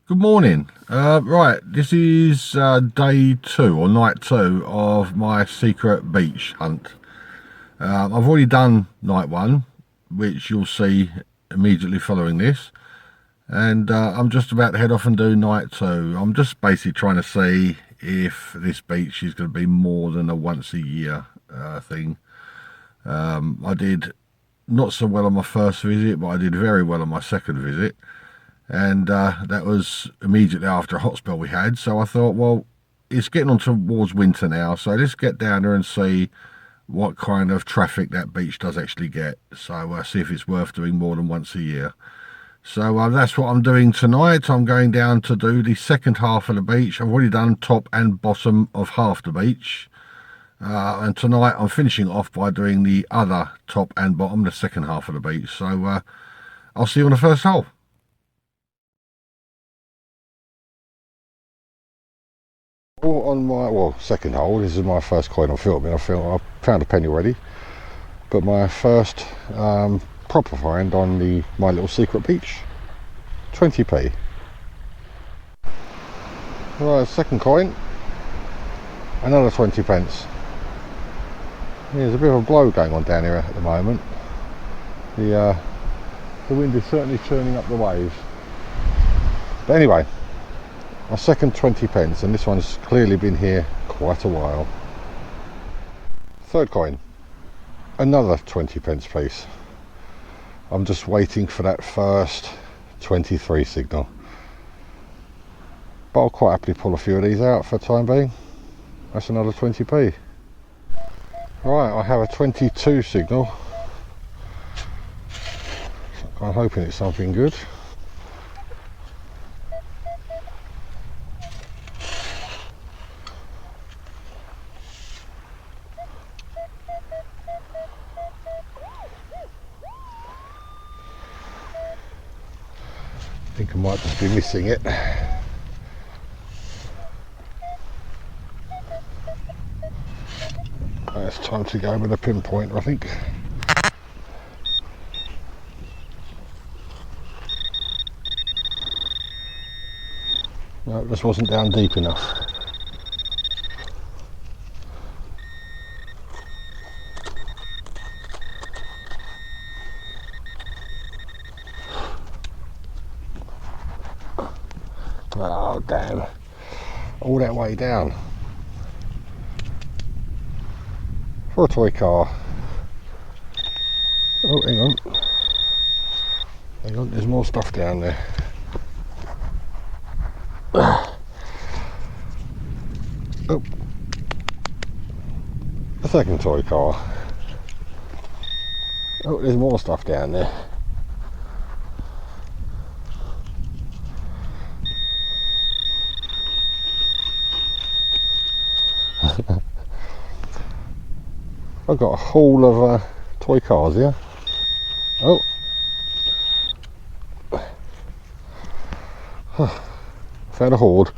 Good morning. Right, this is day two or night two of my secret beach hunt. I've already done night one, which you'll see immediately following this, and I'm just about to head off and do night two. I'm just basically trying to see if this beach is going to be more than a once a year thing. I did not so well on my first visit, but I did very well on my second visit, and that was immediately after a hot spell we had. So I thought, well, it's getting on towards winter now, so let's get down there and see what kind of traffic that beach does actually get. So see if it's worth doing more than once a year. So that's what I'm doing tonight. I'm going down to do the second half of the beach. I've already done top and bottom of half the beach. And tonight I'm finishing off by doing the other top and bottom, the second half of the beach. So I'll see you on the first hole. On my second hole, this is my first coin I'm filming. I found a penny already, but my first proper find on my little secret beach, 20p. Right, second coin, another 20 pence. There's a bit of a blow going on down here at the moment. The wind is certainly turning up the waves. But anyway, my second 20 pence, and this one's clearly been here quite a while. Third coin, another 20 pence piece. I'm just waiting for that first 23 signal, but I'll quite happily pull a few of these out for the time being. That's another 20p. Right, I have a 22 signal. I'm hoping it's something good. I think I might just be missing it. It's time to go with a pinpointer, I think. No, it just wasn't down deep enough. Oh damn, all that way down for a toy car. Oh, hang on, there's more stuff down there. Oh, a second toy car. Oh, there's more stuff down there. I've got a haul of toy cars here. Oh, found a hoard.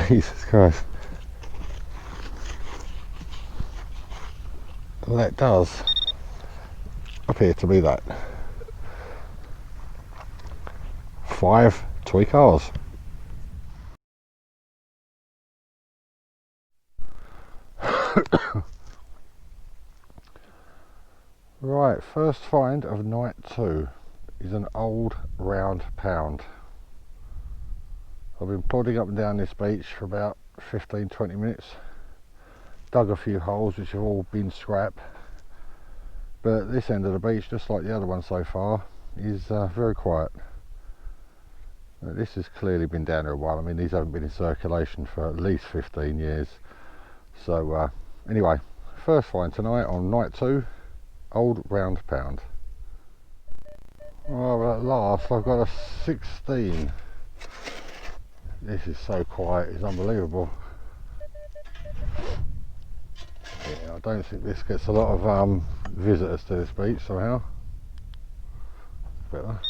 Jesus Christ. Well, that does appear to be that. 5 toy cars. Right, first find of night 2 is an old round pound. I've been plodding up and down this beach for about 15-20 minutes, dug a few holes which have all been scrap, but this end of the beach, just like the other one so far, is very quiet. This has clearly been down there a while. I mean, these haven't been in circulation for at least 15 years. So anyway, first find tonight on night 2, old round pound. Well, at last I've got a 16. This is so quiet, it's unbelievable. I don't think this gets a lot of visitors to this beach somehow. Better.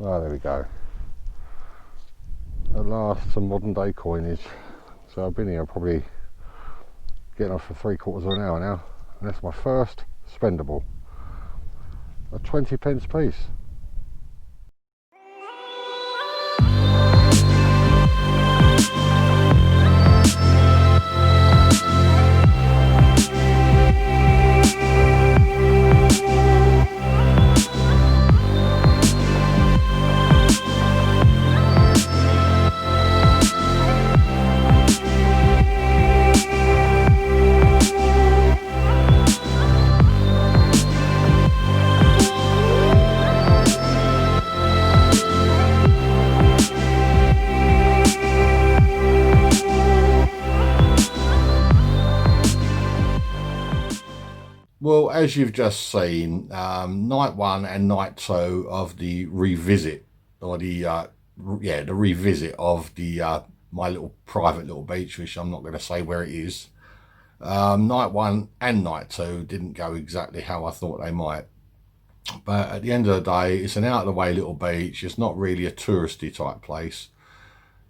Oh, there we go. At last, some modern day coinage. So I've been here probably getting off for 3/4 of an hour now, and that's my first spendable. A 20p piece. Well, as you've just seen, night 1 and night 2 of the revisit, or the revisit of the my little private little beach, which I'm not going to say where it is. Night 1 and night 2 didn't go exactly how I thought they might, but at the end of the day, it's an out of the way little beach. It's not really a touristy type place.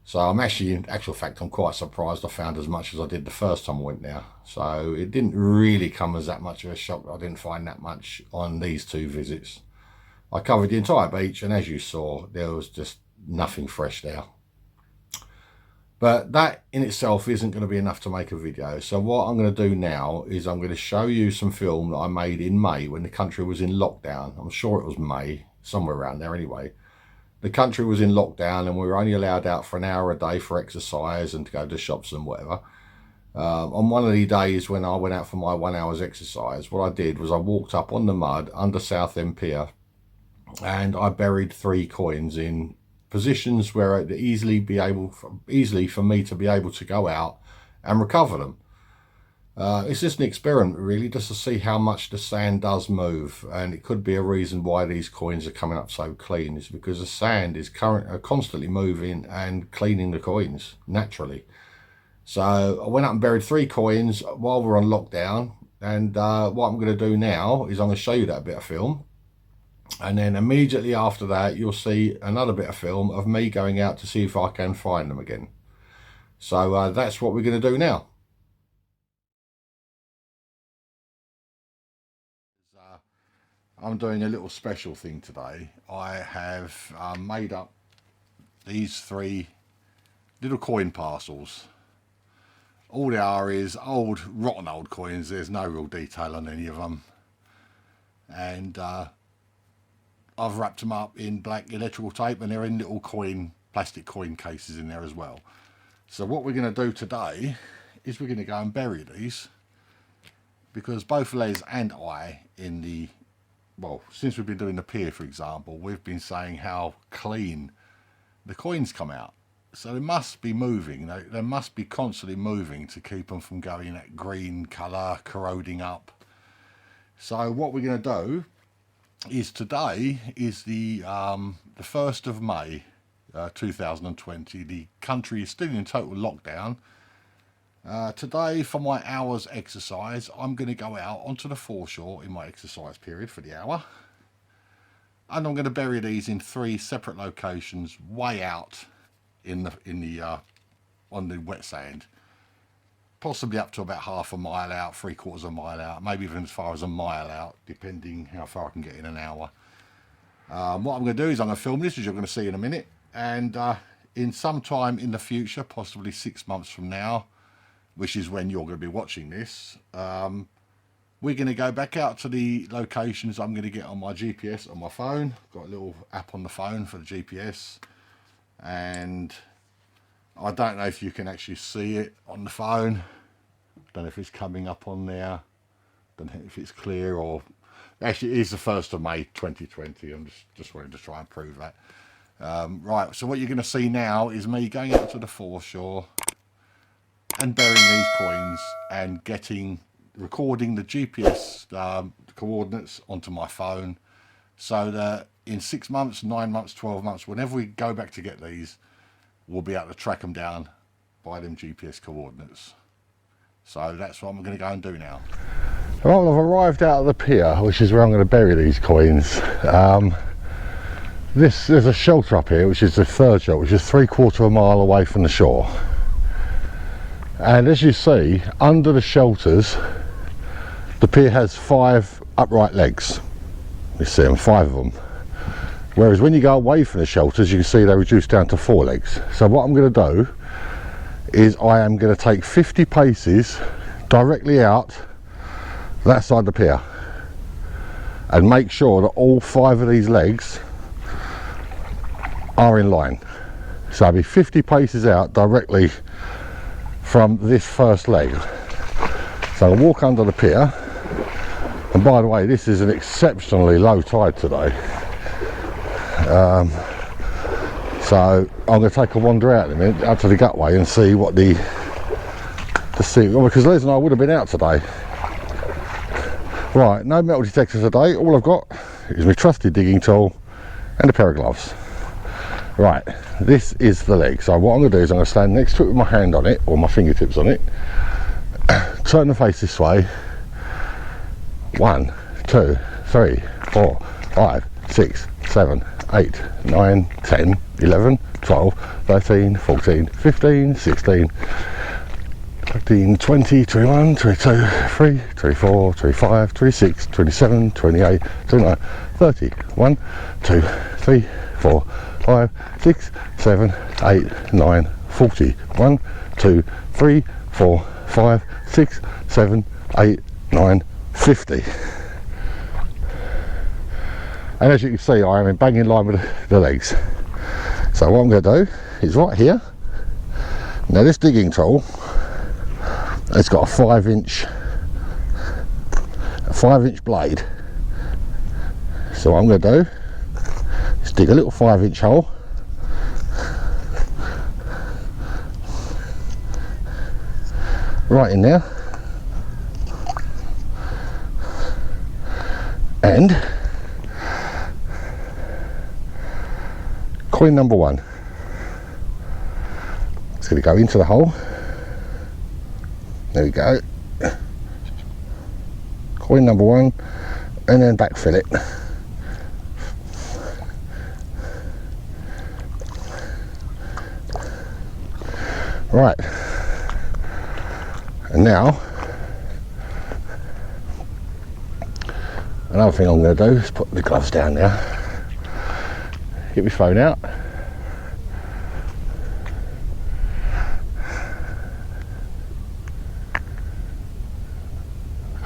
So I'm actually, in actual fact, I'm quite surprised I found as much as I did the first time I went there. So it didn't really come as that much of a shock that I didn't find that much on these 2 visits. I covered the entire beach, and as you saw, there was just nothing fresh there. But that in itself isn't going to be enough to make a video. So what I'm going to do now is I'm going to show you some film that I made in May when the country was in lockdown. I'm sure it was May, somewhere around there anyway. The country was in lockdown and we were only allowed out for an hour a day for exercise and to go to shops and whatever. On one of the days when I went out for my 1 hour's exercise, what I did was I walked up on the mud under Southend Pier and I buried 3 coins in positions where it'd easily for me to be able to go out and recover them. It's just an experiment really, just to see how much the sand does move, and it could be a reason why these coins are coming up so clean, is because the sand is constantly moving and cleaning the coins naturally. So I went up and buried 3 coins while we're on lockdown, and what I'm going to do now is I'm going to show you that bit of film, and then immediately after that you'll see another bit of film of me going out to see if I can find them again. So that's what we're going to do now. I'm doing a little special thing today. I have made up these 3 little coin parcels. All they are is rotten old coins. There's no real detail on any of them. And I've wrapped them up in black electrical tape, and they're in little plastic coin cases in there as well. So what we're going to do today is we're going to go and bury these, because both Les and I since we've been doing the pier, for example, we've been saying how clean the coins come out. So they must be moving. They must be constantly moving to keep them from going that green colour, corroding up. So what we're going to do is today is the 1st of May 2020. The country is still in total lockdown. Today, for my hour's exercise, I'm going to go out onto the foreshore in my exercise period for the hour, and I'm going to bury these in 3 separate locations, way out on the wet sand, possibly up to about half a mile out, 3/4 of a mile out, maybe even as far as a mile out, depending how far I can get in an hour. What I'm going to do is I'm going to film this, as you're going to see in a minute, and in some time in the future, possibly 6 months from now, which is when you're going to be watching this, we're going to go back out to the locations I'm going to get on my GPS on my phone. I've got a little app on the phone for the GPS, and I don't know if you can actually see it on the phone. Don't know if it's coming up on there. Don't know if it's clear, or actually it is the 1st of May 2020. I'm just wanting to try and prove that. Right, so what you're going to see now is me going out to the foreshore and burying these coins and getting recording the GPS coordinates onto my phone, so that in 6 months, 9 months, 12 months, whenever we go back to get these, we'll be able to track them down by them GPS coordinates. So that's what I'm going to go and do now. Well, I've arrived out of the pier, which is where I'm going to bury these coins. There's a shelter up here, which is the third shelter, which is 3/4 of a mile away from the shore. And as you see, under the shelters, the pier has 5 upright legs. You see them, 5 of them. Whereas when you go away from the shelters, you can see they're reduced down to 4 legs. So what I'm going to do is I am going to take 50 paces directly out that side of the pier and make sure that all 5 of these legs are in line. So I'll be 50 paces out directly from this first leg. So I'll walk under the pier, and by the way, this is an exceptionally low tide today. So I'm going to take a wander out in a minute, out to the gutway, and see what because Liz and I would have been out today. Right, no metal detectors today. All I've got is my trusty digging tool and a pair of gloves. Right, this is the leg. So what I'm going to do is I'm going to stand next to it with my hand on it, or my fingertips on it, turn the face this way. 1, 2, 3, 4, 5, 6, 7, 8, 9, 10, 11, 12, 13, 14, 15, 16, 15, 20, 21, 22, 23, 24, 25, 26, 27, 28, 29, 30, 1, 2, 3, 4, 5, 6, 7, 8, 9, 40, 1, 2, 3, 4, 5, 6, 7, 8, 9, 50. And as you can see, I am in bang in line with the legs. So what I'm going to do is right here. Now this digging tool, it's got a 5-inch blade. So what I'm going to do is dig a little 5-inch hole. Right in there. And coin number 1. It's going to go into the hole. There we go. Coin number 1, and then backfill it. Right. And now, another thing I'm going to do is put the gloves down now. Get my phone out.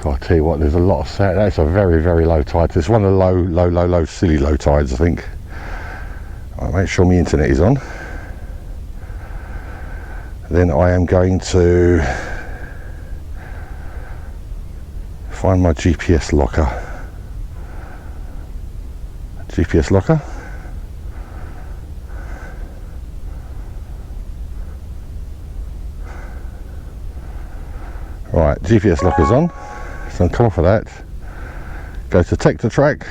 I tell you what, there's a lot of sand. That's a very, very low tide. It's one of the low, silly low tides, I think. I'll make sure my internet is on. Then I am going to find my GPS locker. GPS locker. Right, GPS locker's on. So I'll come off of that. Go to Tech to Track.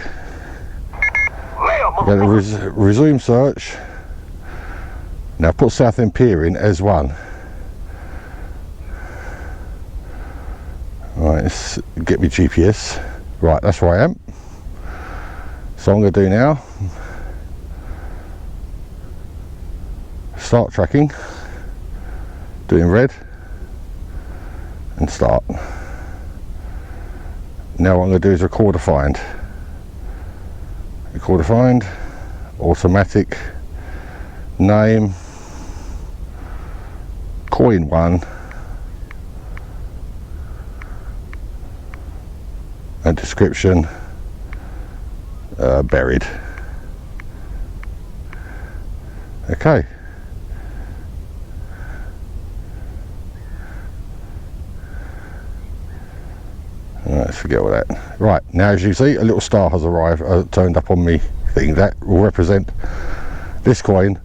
Go to resume search. Now put Southend Pier in as 1. Right, let's get my GPS. Right, that's where I am. So I'm going to do now, start tracking, do it in red, and start. Now what I'm going to do is record a find. Record a find, automatic, name, coin 1, and description, buried. Okay. Let's forget all that. Right, now as you see, a little star has arrived, turned up on me thing. That will represent this coin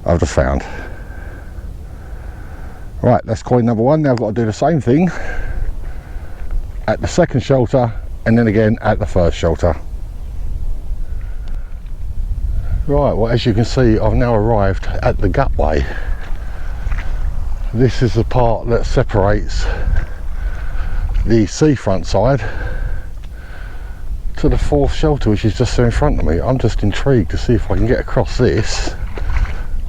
I've just found. Right, that's coin number 1. Now I've got to do the same thing at the second shelter and then again at the first shelter. Right, well, as you can see, I've now arrived at the gutway. This is the part that separates the seafront side to the fourth shelter, which is just there in front of me. I'm just intrigued to see if I can get across this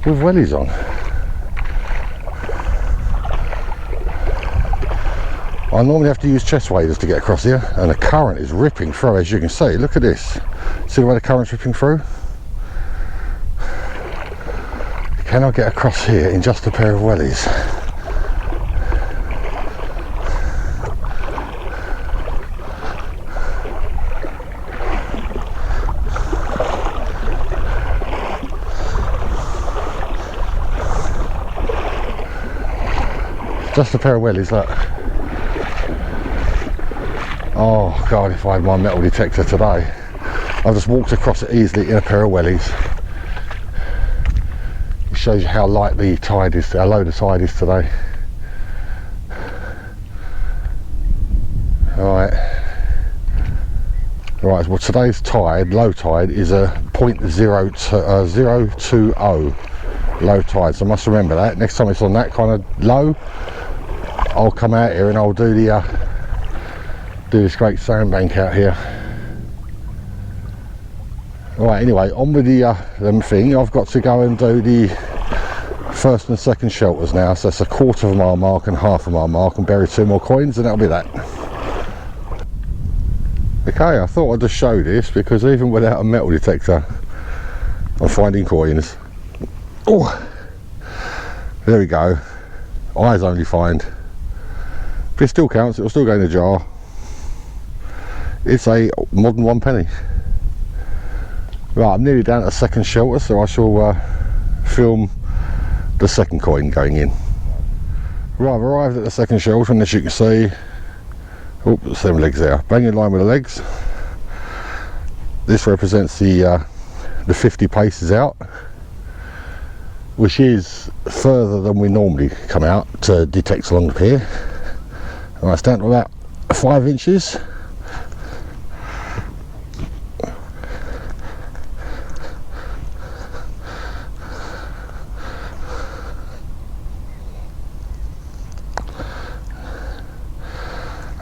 with wellies on. I normally have to use chest waders to get across here, and the current is ripping through, as you can see. Look at this. See the way the current's ripping through? Can I get across here in just a pair of wellies? Just a pair of wellies, look. Oh God, if I had my metal detector today, I've just walked across it easily in a pair of wellies. It shows you how light the tide is, how low the tide is today. Right, well, today's tide, low tide, is a 0.020 low tide, so I must remember that. Next time it's on that kind of low, I'll come out here and I'll do this great sandbank out here. Right, anyway, on with the thing. I've got to go and do the first and second shelters now, so that's a 1/4 mile mark and 1/2 mile mark, and bury 2 more coins, and that'll be that. Okay, I thought I'd just show this, because even without a metal detector I'm finding coins. Oh, there we go. Eyes only find. If it still counts, it'll still go in the jar. It's a modern 1p. Right, I'm nearly down at the second shelter, so I shall film the second coin going in. Right, I've arrived at the second shelter, and as you can see, oh, there's them legs there, bang in line with the legs. This represents the 50 paces out, which is further than we normally come out to detect along the pier. Right, it's down to about 5 inches.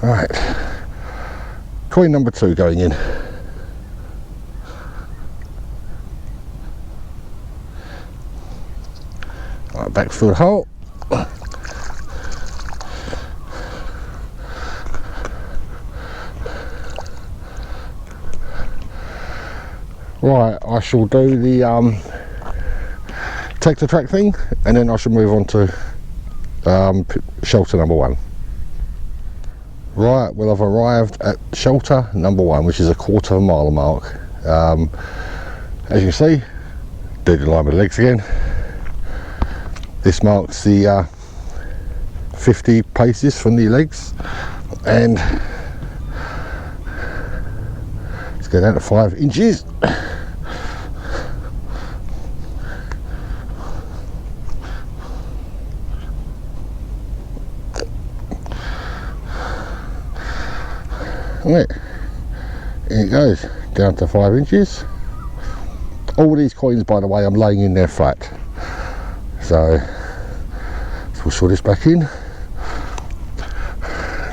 Right, coin number 2 going in. Right, back through the hole. Right, I shall do the detector track thing, and then I shall move on to shelter number 1. Right, well, I've arrived at shelter number 1, which is a 1/4 mile mark. As you can see, dead in line with the legs again. This marks the 50 paces from the legs, and let's go down to 5 inches. Right, here it goes, down to 5 inches. All these coins, by the way, I'm laying in there flat. So we'll shove this back in.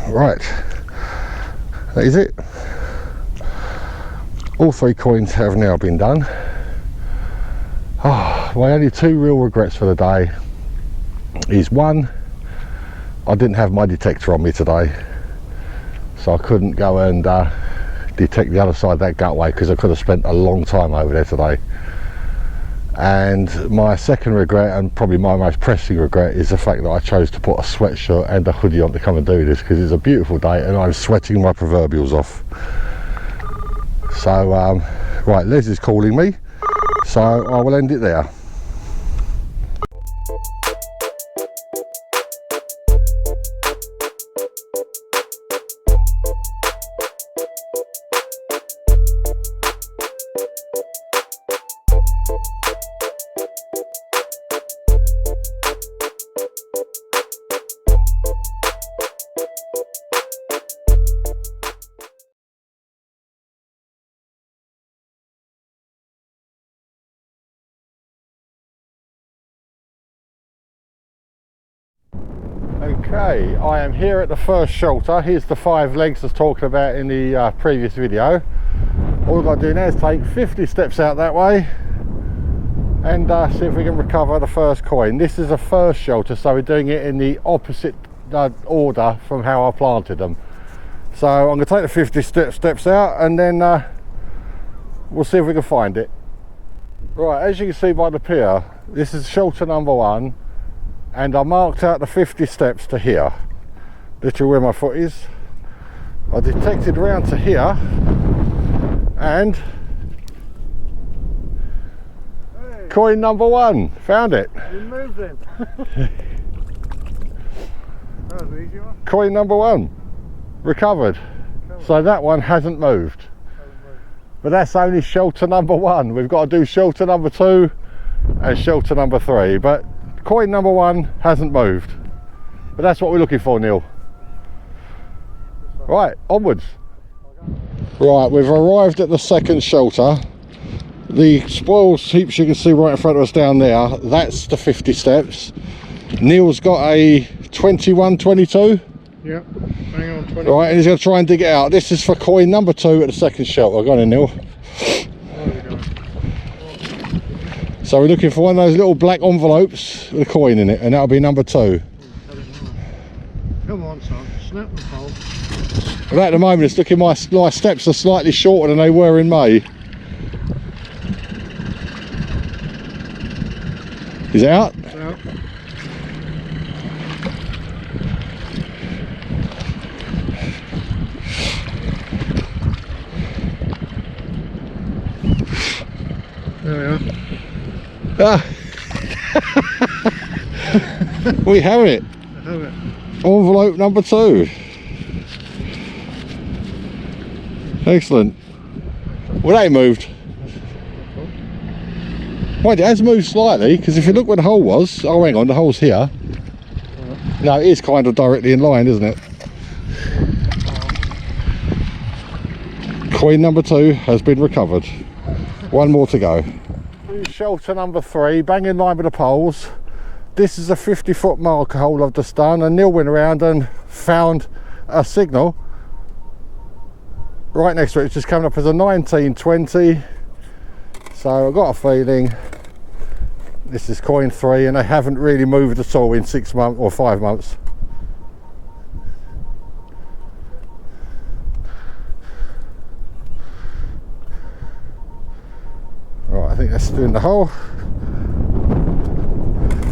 Right, that is it. All 3 coins have now been done. Oh, my only 2 real regrets for the day is, 1, I didn't have my detector on me today, so I couldn't go and detect the other side of that gutway, because I could have spent a long time over there today. And my second regret, and probably my most pressing regret, is the fact that I chose to put a sweatshirt and a hoodie on to come and do this, because it's a beautiful day and I'm sweating my proverbials off. So right, Les is calling me, so I will end it there. Okay, I am here at the first shelter. Here's the 5 legs I was talking about in the previous video. All we've got to do now is take 50 steps out that way and see if we can recover the first coin. This is a first shelter, so we're doing it in the opposite order from how I planted them. So I'm going to take the 50 steps out and then we'll see if we can find it. Right, as you can see by the pier, this is shelter number 1, and I marked out the 50 steps to here, literally where my foot is. I detected round to here, and hey, coin number 1, found it. You moved it. That was an easy one. Coin number 1, recovered. So that one hasn't moved. But that's only shelter number 1. We've got to do shelter number 2 and shelter number 3. But coin number 1 hasn't moved. But that's what we're looking for, Neil. Right, onwards. Right, we've arrived at the second shelter. The spoils heaps you can see right in front of us down there, that's the 50 steps. Neil's got a 21, 22. Yep, hang on, 20. Right, and he's going to try and dig it out. This is for coin number 2 at the second shelter. Go on in, Neil. So we're looking for one of those little black envelopes with a coin in it, and that'll be number 2. Come on, son, snap the pole. But at the moment, it's looking my steps are slightly shorter than they were in May. Is it out? It's out. There we are. Ah. We have it. I have it. Envelope number 2. Excellent. Well, that moved. Mind, it has moved slightly, because if you look where the hole was, oh hang on, the hole's here. No, it is kind of directly in line, isn't it? Coin number 2 has been recovered. One more to go. Shelter number 3, bang in line with the poles. This is a 50-foot marker hole I've just done, and Neil went around and found a signal right next to it. It's just coming up as a 1920. So I've got a feeling this is coin 3, and they haven't really moved at all in 6 months or 5 months. Right, I think that's doing the hole.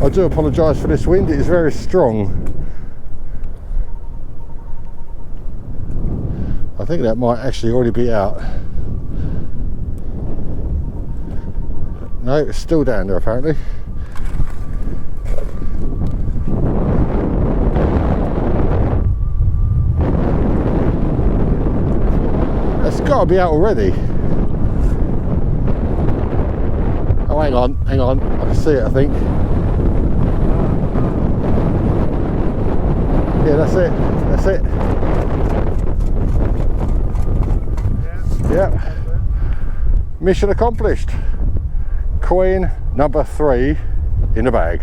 I do apologise for this wind, it is very strong. I think that might actually already be out. No, it's still down there apparently. It's got to be out already. Oh, hang on, I can see it, I think. Yeah, that's it. Yep. Mission accomplished. Coin number 3 in the bag.